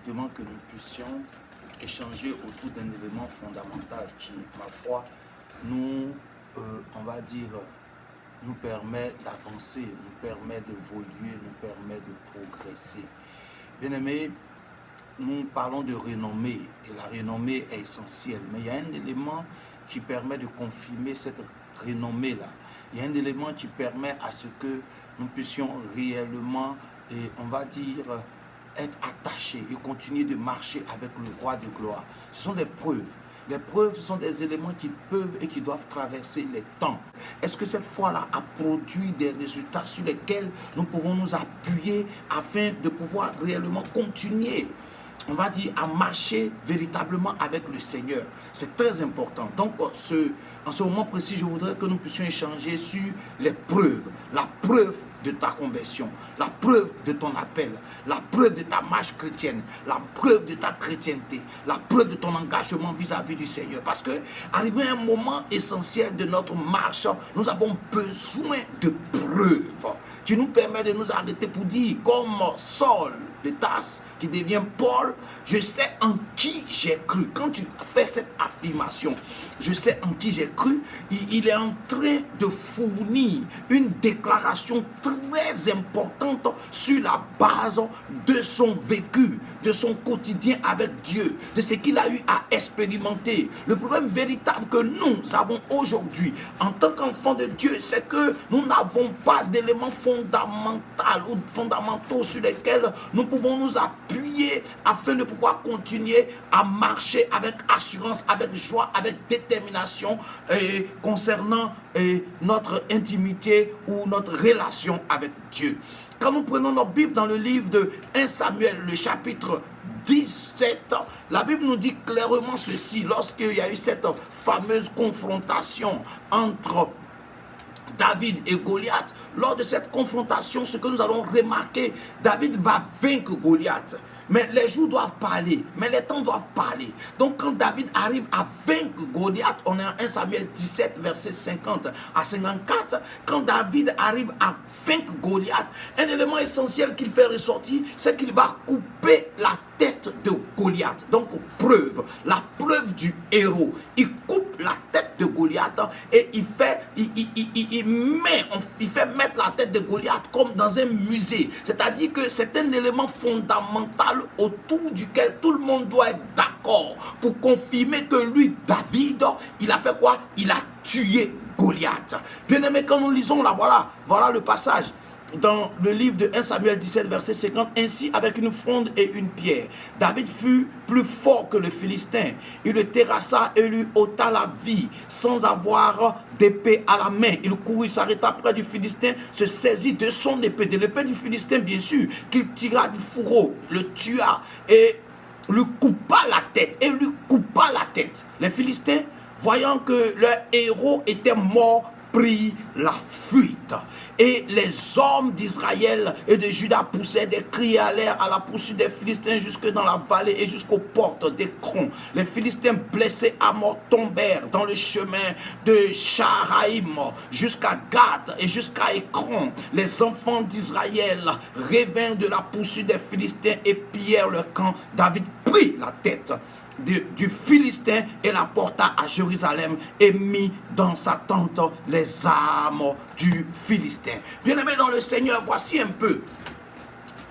directement que nous puissions échanger autour d'un élément fondamental qui, ma foi, nous, on va dire, nous permet d'avancer, nous permet d'évoluer, nous permet de progresser. Bien-aimés, nous parlons de renommée et la renommée est essentielle, mais il y a un élément qui permet de confirmer cette renommée-là. Il y a un élément qui permet à ce que nous puissions réellement, on va dire, être attachés et continuer de marcher avec le roi de gloire. Ce sont des preuves. Les preuves, ce sont des éléments qui peuvent et qui doivent traverser les temps. Est-ce que cette foi-là a produit des résultats sur lesquels nous pouvons nous appuyer afin de pouvoir réellement continuer, on va dire, à marcher véritablement avec le Seigneur? C'est très important. Donc, en ce moment précis, je voudrais que nous puissions échanger sur les preuves. La preuve de ta conversion, la preuve de ton appel, la preuve de ta marche chrétienne, la preuve de ta chrétienté, la preuve de ton engagement vis-à-vis du Seigneur. Parce que, arrivé à un moment essentiel de notre marche, nous avons besoin de preuves qui nous permettent de nous arrêter pour dire, comme Saul de Tarse qui devient Paul, je sais en qui j'ai cru. Quand tu fais cette affirmation, je sais en qui j'ai cru, il est en train de fournir une déclaration très importante sur la base de son vécu, de son quotidien avec Dieu, de ce qu'il a eu à expérimenter. Le problème véritable que nous avons aujourd'hui en tant qu'enfants de Dieu, c'est que nous n'avons pas d'éléments fondamentaux sur lesquels nous pouvons nous appuyer afin de pouvoir continuer à marcher avec assurance, avec joie, avec détermination concernant notre intimité ou notre relation avec Dieu. Quand nous prenons notre Bible dans le livre de 1 Samuel, le chapitre 17, la Bible nous dit clairement ceci, lorsqu'il y a eu cette fameuse confrontation entre David et Goliath. Lors de cette confrontation, ce que nous allons remarquer, David va vaincre Goliath. Mais les jours doivent parler, mais les temps doivent parler. Donc quand David arrive à vaincre Goliath, on est en 1 Samuel 17, verset 50 à 54. Quand David arrive à vaincre Goliath, un élément essentiel qu'il fait ressortir, c'est qu'il va couper la tête de Goliath. Donc preuve, la preuve du héros. Il coupe la tête de Goliath et il fait mettre la tête de Goliath comme dans un musée. C'est-à-dire que c'est un élément fondamental autour duquel tout le monde doit être d'accord pour confirmer que lui, David, il a fait quoi? Il a tué Goliath. Bien aimé, quand nous lisons là, voilà le passage. Dans le livre de 1 Samuel 17, verset 50, ainsi avec une fronde et une pierre, David fut plus fort que le Philistin. Il le terrassa et lui ôta la vie sans avoir d'épée à la main. Il courut, s'arrêta près du Philistin, se saisit de son épée, de l'épée du Philistin bien sûr, qu'il tira du fourreau, le tua et lui coupa la tête. Les Philistins, voyant que leur héros était mort, prit la fuite. Et les hommes d'Israël et de Juda poussaient des cris et allèrent à la poursuite des Philistins jusque dans la vallée et jusqu'aux portes d'Écron. Les Philistins blessés à mort tombèrent dans le chemin de Sharaïm jusqu'à Gath et jusqu'à Écron. Les enfants d'Israël revinrent de la poursuite des Philistins et pillèrent leur camp. David prit la tête du Philistin et la porta à Jérusalem et mit dans sa tente les armes du Philistin. Bien-aimés dans le Seigneur, voici un peu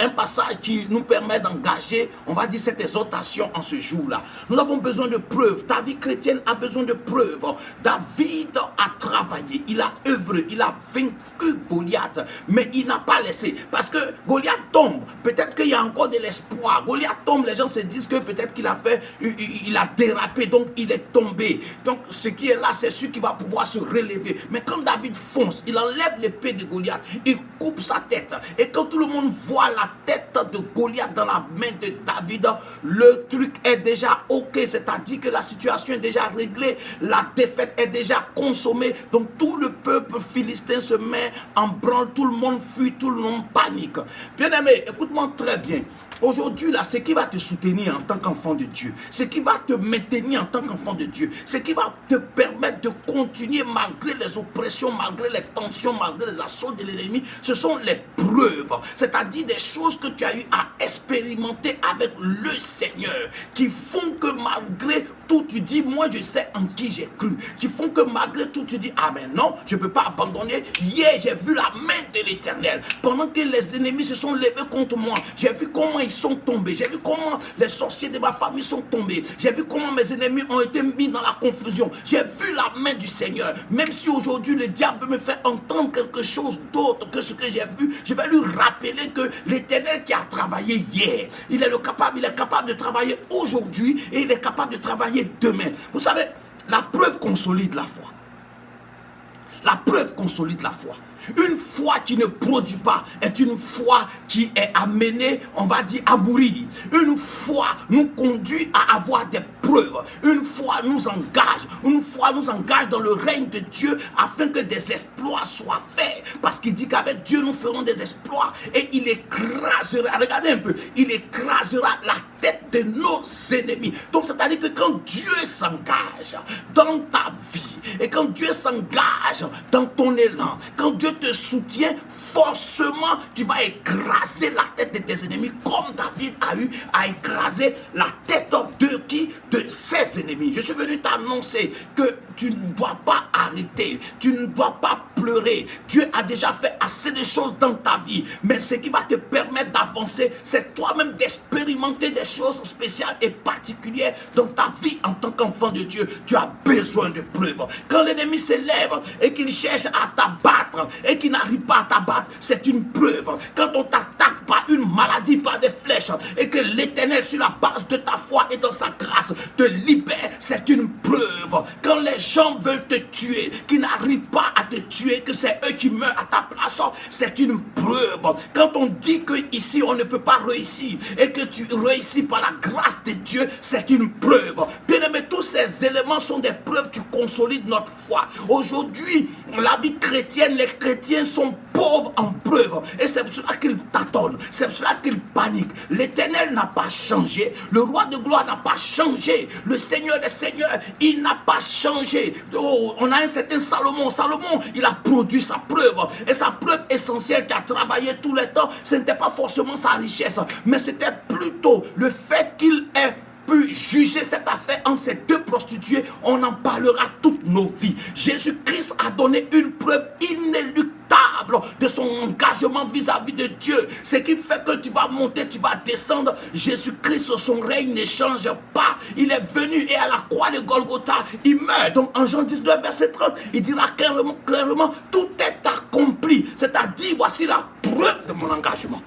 un passage qui nous permet d'engager, on va dire, cette exhortation en ce jour-là. Nous avons besoin de preuves. Ta vie chrétienne a besoin de preuves. David a travaillé, il a œuvré, il a vaincu Goliath, mais il n'a pas laissé. Parce que Goliath tombe, peut-être qu'il y a encore de l'espoir. Goliath tombe, les gens se disent que peut-être qu'il a fait, il a dérapé, donc il est tombé. Donc ce qui est là, c'est celui qui va pouvoir se relever. Mais quand David fonce, il enlève l'épée de Goliath, il coupe sa tête. Et quand tout le monde voit la tête de Goliath dans la main de David, le truc est déjà ok, c'est-à-dire que la situation est déjà réglée, la défaite est déjà consommée, donc tout le peuple philistin se met en branle, tout le monde fuit, tout le monde panique. Bien aimé, écoute-moi très bien. Aujourd'hui, là, ce qui va te soutenir en tant qu'enfant de Dieu, ce qui va te maintenir en tant qu'enfant de Dieu, ce qui va te permettre de continuer malgré les oppressions, malgré les tensions, malgré les assauts de l'ennemi, ce sont les preuves, c'est-à-dire des choses que tu as eu à expérimenter avec le Seigneur qui font que malgré tout, tu dis, moi je sais en qui j'ai cru. Qui font que malgré tout, tu dis, ah mais non, je ne peux pas abandonner. Hier, j'ai vu la main de l'Éternel. Pendant que les ennemis se sont levés contre moi, j'ai vu comment ils sont tombés. J'ai vu comment les sorciers de ma famille sont tombés. J'ai vu comment mes ennemis ont été mis dans la confusion. J'ai vu la main du Seigneur. Même si aujourd'hui le diable veut me faire entendre quelque chose d'autre que ce que j'ai vu, je vais lui rappeler que l'Éternel qui a travaillé hier, il est capable de travailler aujourd'hui et il est capable de travailler demain. Vous savez, la preuve consolide la foi. La preuve consolide la foi. Une foi qui ne produit pas est une foi qui est amenée, on va dire, à mourir. Une foi nous conduit à avoir des preuves. Une foi nous engage. Une foi nous engage dans le règne de Dieu afin que des exploits soient faits. Parce qu'il dit qu'avec Dieu nous ferons des exploits et il écrasera, regardez un peu, il écrasera la tête de nos ennemis. Donc c'est-à-dire que quand Dieu s'engage dans ta vie et quand Dieu s'engage dans ton élan, quand Dieu te soutient, forcément tu vas écraser la tête de tes ennemis comme David a eu à écraser la tête de qui? De ses ennemis. Je suis venu t'annoncer que tu ne dois pas arrêter, tu ne dois pas pleurer. Dieu a déjà fait assez de choses dans ta vie, mais ce qui va te permettre d'avancer, c'est toi-même d'expérimenter des choses spéciales et particulières dans ta vie en tant qu'enfant de Dieu. Tu as besoin de preuves. Quand l'ennemi s'élève et qu'il cherche à t'abattre et qu'il n'arrive pas à t'abattre, c'est une preuve. Quand on t'attaque par une maladie, par des flèches, et que l'Éternel sur la base de ta foi et dans sa grâce te libère, c'est une preuve. Quand les gens veulent te tuer, qui n'arrivent pas à te tuer, que c'est eux qui meurent à ta place, c'est une preuve. Quand on dit que ici on ne peut pas réussir et que tu réussis par la grâce de Dieu, c'est une preuve. Bien aimé, tous ces éléments sont des preuves qui consolident notre foi. Aujourd'hui, la vie chrétienne, les chrétiens sont pauvres en preuves et c'est pour cela qu'ils tâtonnent, c'est pour cela qu'ils paniquent. L'Éternel n'a pas changé, le roi de gloire n'a pas changé, le Seigneur des seigneurs, il n'a pas changé. Oh, on a un certain Salomon. Salomon, il a produit sa preuve et sa preuve essentielle qui a travaillé tout le temps, ce n'était pas forcément sa richesse, mais c'était plutôt le fait qu'il ait pu juger cette affaire entre ces deux prostituées. On en parlera toutes nos vies. Jésus-Christ a donné une preuve inéluctable de son engagement vis-à-vis de Dieu. Ce qui fait que tu vas monter, tu vas descendre. Jésus-Christ, son règne ne change pas. Il est venu et à la croix de Golgotha, il meurt. Donc en Jean 19, verset 30, il dira clairement, tout est accompli. C'est-à-dire, voici la preuve de mon engagement.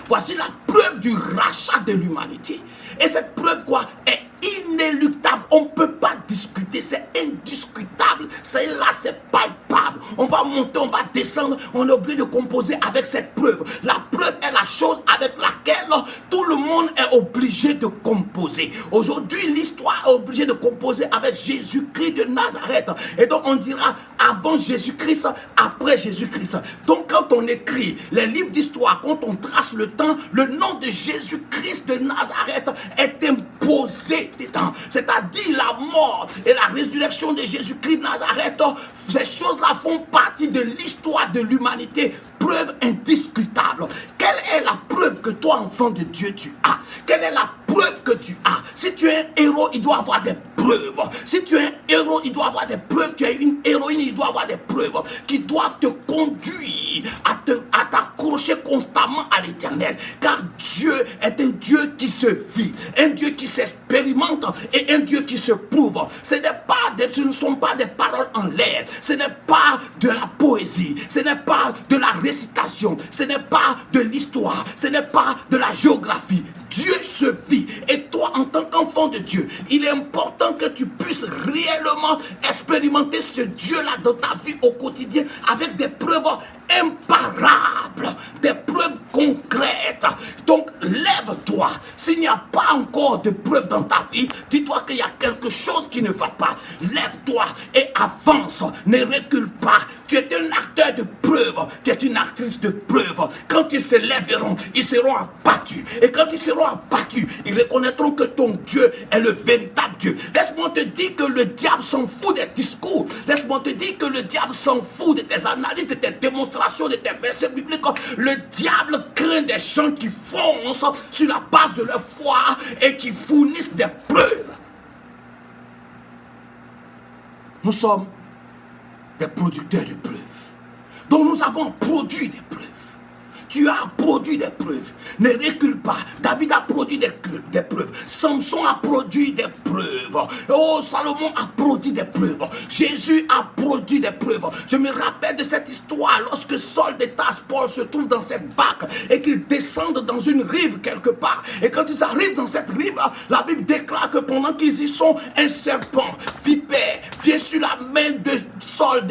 Voici la preuve du rachat de l'humanité. Et cette preuve est inéluctable. On ne peut pas discuter. C'est indiscutable. C'est là, c'est palpable. On va monter, on va descendre. On est obligé de composer avec cette preuve. La preuve est la chose avec laquelle tout le monde est obligé de composer. Aujourd'hui, l'histoire est obligée de composer avec Jésus-Christ de Nazareth. Et donc, on dira avant Jésus-Christ, après Jésus-Christ. Donc, quand on écrit les livres d'histoire, quand on trace le temps, le nom de Jésus-Christ de Nazareth est imposé dedans. C'est-à-dire la mort et la résurrection de Jésus-Christ de Nazareth. Ces choses-là font partie de l'histoire de l'humanité. Preuve indiscutable. Quelle est la preuve que toi, enfant de Dieu, tu as? Quelle est la preuve que tu as? Si tu es un héros, il doit avoir des preuves. Si tu es un héros, il doit avoir des preuves. Tu es une héroïne, il doit avoir des preuves qui doivent te conduire à t'accrocher constamment à l'Éternel. Car Dieu est un Dieu qui se vit, un Dieu qui s'expérimente et un Dieu qui se prouve. Ce ne sont pas des paroles en l'air. Ce n'est pas de la poésie. Ce n'est pas de la récitation. Ce n'est pas de l'histoire. Ce n'est pas de la géographie. Dieu se vit. Et toi, en tant qu'enfant de Dieu, il est important que tu puisses réellement expérimenter ce Dieu-là dans ta vie au quotidien avec des preuves imparables, des preuves concrètes. Donc, lève-toi. S'il n'y a pas encore de preuves dans ta vie, dis-toi qu'il y a quelque chose qui ne va pas. Lève-toi et avance. Ne recule pas. Tu es un acteur de preuve. Tu es une actrice de preuve. Quand ils se lèveront, ils seront abattus. Et quand ils seront abattus, ils reconnaîtront que ton Dieu est le véritable Dieu. Laisse-moi te dire que le diable s'en fout des discours. Laisse-moi te dire que le diable s'en fout de tes analyses, de tes démonstrations, de tes versets bibliques. Le diable craint des gens qui foncent sur la base de leur foi et qui fournissent des preuves. Nous sommes des producteurs de preuves. Donc nous avons produit des preuves. Tu as produit des preuves. Ne recule pas. David a produit des preuves. Samson a produit des preuves. Oh, Salomon a produit des preuves. Jésus a produit des preuves. Je me rappelle de cette histoire lorsque Saul de Tarse, Paul se trouve dans cette barque et qu'ils descendent dans une rive quelque part. Et quand ils arrivent dans cette rive, la Bible déclare que pendant qu'ils y sont, un serpent, vipère, vient sur la main de Saul,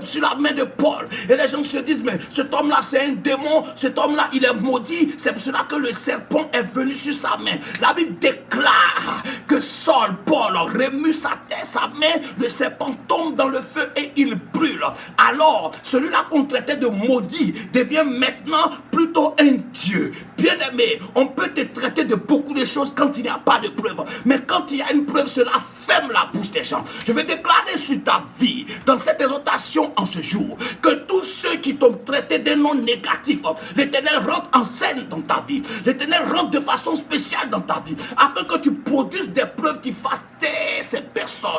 sur la main de Paul. Et les gens se disent, mais cet homme-là, c'est un démon. Cet homme-là, il est maudit. C'est pour cela que le serpent est venu sur sa main. La Bible déclare que Saul, Paul, remue sa tête, sa main, le serpent tombe dans le feu et il brûle. Alors, celui-là qu'on traitait de maudit devient maintenant plutôt un Dieu. Bien-aimé, on peut te traiter de beaucoup de choses quand il n'y a pas de preuve. Mais quand il y a une preuve, cela ferme la bouche des gens. Je vais déclarer sur ta vie, dans cette exhortation en ce jour, que tous ceux qui t'ont traité d'un nom négatif, l'Éternel rentre en scène dans ta vie. L'Éternel rentre de façon spéciale dans ta vie, afin que tu produises des preuves qui fassent taire ces personnes.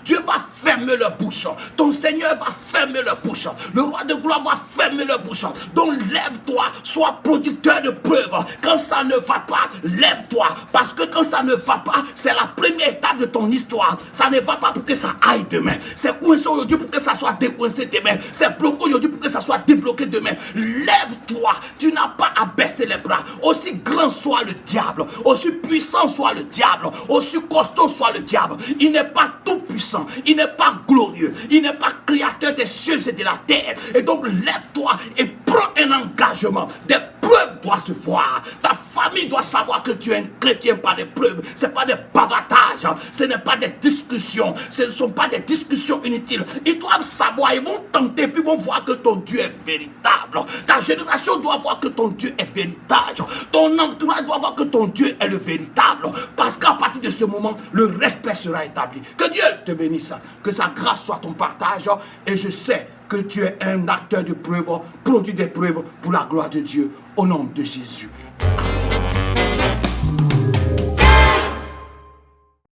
Dieu va fermer leur bouche. Ton Seigneur va fermer leur bouche. Le roi de gloire va fermer leur bouche. Donc lève-toi, sois producteur de preuves. Quand ça ne va pas, lève-toi. Parce que quand ça ne va pas, c'est la première étape de ton histoire. Ça ne va pas pour que ça aille demain. C'est coincé aujourd'hui pour que ça soit décoincé demain. C'est bloqué aujourd'hui pour que ça soit débloqué demain. Lève-toi. Tu n'as pas à baisser les bras. Aussi grand soit le diable, aussi puissant soit le diable, aussi costaud soit le diable. Il n'est pas tout puissant, il n'est pas glorieux, il n'est pas créateur des cieux et de la terre. Et donc lève-toi et prends un engagement. Des preuves doivent se voir. Ta famille doit savoir que tu es un chrétien par des preuves. Ce n'est pas des bavatages, ce n'est pas des discussions, ce ne sont pas des discussions inutiles. Ils doivent savoir, ils vont tenter, puis ils vont voir que ton Dieu est véritable. Ta génération doit voir que ton Dieu est véritable. Ton entourage doit voir que ton Dieu est le véritable. Parce qu'à partir de ce moment, le respect sera établi. Que Dieu te bénisse. Que sa grâce soit ton partage. Et je sais que tu es un acteur de preuves, produit des preuves pour la gloire de Dieu. Au nom de Jésus.